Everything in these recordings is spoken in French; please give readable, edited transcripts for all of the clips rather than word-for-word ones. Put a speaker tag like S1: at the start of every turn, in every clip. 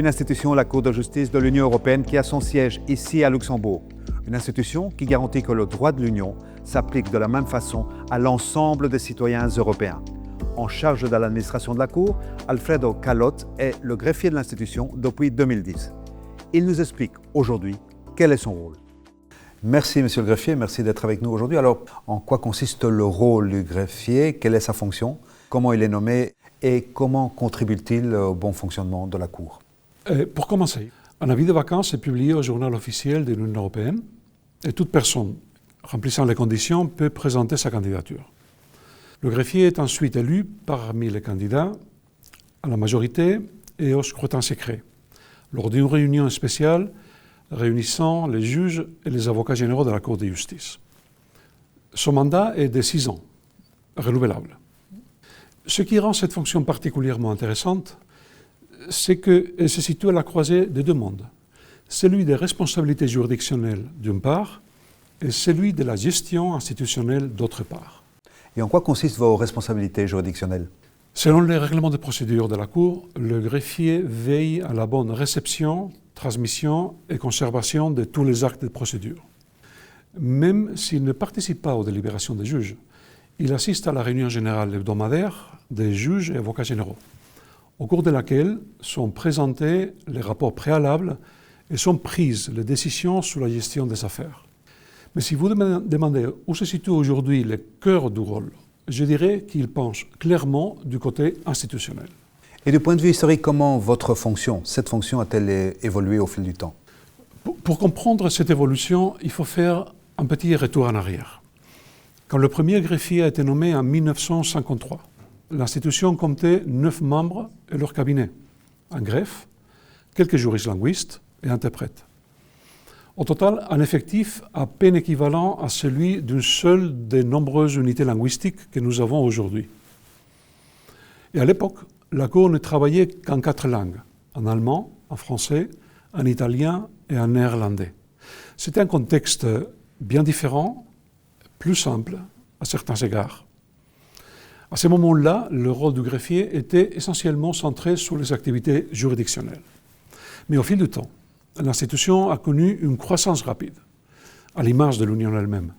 S1: une institution, la Cour de justice de l'Union européenne, qui a son siège ici à Luxembourg. Une institution qui garantit que le droit de l'Union s'applique de la même façon à l'ensemble des citoyens européens. En charge de l'administration de la Cour, Alfredo Calot est le greffier de l'institution depuis 2010. Il nous explique aujourd'hui quel est son rôle. Merci Monsieur le greffier, merci d'être avec nous aujourd'hui. Alors, en quoi consiste le rôle du greffier? Quelle est sa fonction? Comment il est nommé? Et comment contribue-t-il au bon fonctionnement de la Cour?
S2: Pour commencer, un avis de vacances est publié au journal officiel de l'Union européenne et toute personne remplissant les conditions peut présenter sa candidature. Le greffier est ensuite élu parmi les candidats à la majorité et au scrutin secret, lors d'une réunion spéciale réunissant les juges et les avocats généraux de la Cour de justice. Son mandat est de 6 ans, renouvelable. Ce qui rend cette fonction particulièrement intéressante, c'est qu'elle se situe à la croisée de deux mondes, celui des responsabilités juridictionnelles d'une part et celui de la gestion institutionnelle d'autre part.
S1: Et en quoi consistent vos responsabilités juridictionnelles?
S2: Selon les règlements de procédure de la Cour, le greffier veille à la bonne réception, transmission et conservation de tous les actes de procédure. Même s'il ne participe pas aux délibérations des juges, il assiste à la réunion générale hebdomadaire des juges et avocats généraux, au cours de laquelle sont présentés les rapports préalables et sont prises les décisions sur la gestion des affaires. Mais si vous me demandez où se situe aujourd'hui le cœur du rôle, je dirais qu'il penche clairement du côté institutionnel.
S1: Et du point de vue historique, comment votre fonction, cette fonction a-t-elle évolué au fil du temps?
S2: Pour comprendre cette évolution, il faut faire un petit retour en arrière. Quand le premier greffier a été nommé en 1953, l'institution comptait 9 membres et leur cabinet, un greffe, quelques juristes linguistes et interprètes. Au total, un effectif à peine équivalent à celui d'une seule des nombreuses unités linguistiques que nous avons aujourd'hui. Et à l'époque, la Cour ne travaillait qu'en 4 langues, en allemand, en français, en italien et en néerlandais. C'était un contexte bien différent, plus simple à certains égards. À ce moment-là, le rôle du greffier était essentiellement centré sur les activités juridictionnelles. Mais au fil du temps, l'institution a connu une croissance rapide, à l'image de l'Union elle-même.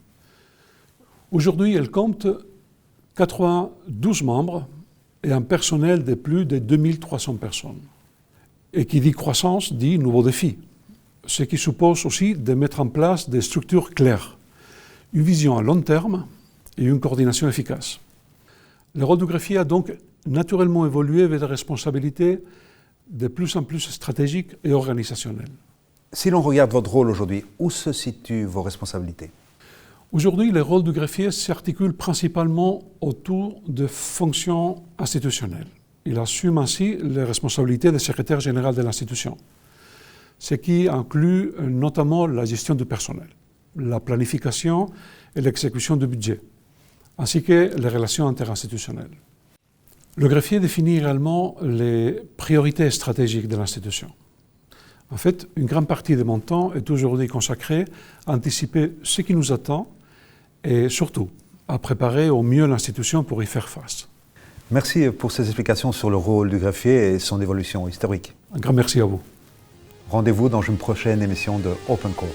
S2: Aujourd'hui, elle compte 92 membres et un personnel de plus de 2300 personnes. Et qui dit croissance dit nouveaux défis, ce qui suppose aussi de mettre en place des structures claires, une vision à long terme et une coordination efficace. Le rôle du greffier a donc naturellement évolué vers des responsabilités de plus en plus stratégiques et organisationnelles.
S1: Si l'on regarde votre rôle aujourd'hui, où se situent vos responsabilités?
S2: Aujourd'hui, le rôle du greffier s'articule principalement autour de fonctions institutionnelles. Il assume ainsi les responsabilités de secrétaire général de l'institution, ce qui inclut notamment la gestion du personnel, la planification et l'exécution du budget, ainsi que les relations interinstitutionnelles. Le greffier définit également les priorités stratégiques de l'institution. En fait, une grande partie de mon temps est aujourd'hui consacrée à anticiper ce qui nous attend et surtout à préparer au mieux l'institution pour y faire face.
S1: Merci pour ces explications sur le rôle du greffier et son évolution historique.
S2: Un grand merci à vous.
S1: Rendez-vous dans une prochaine émission de Open Court.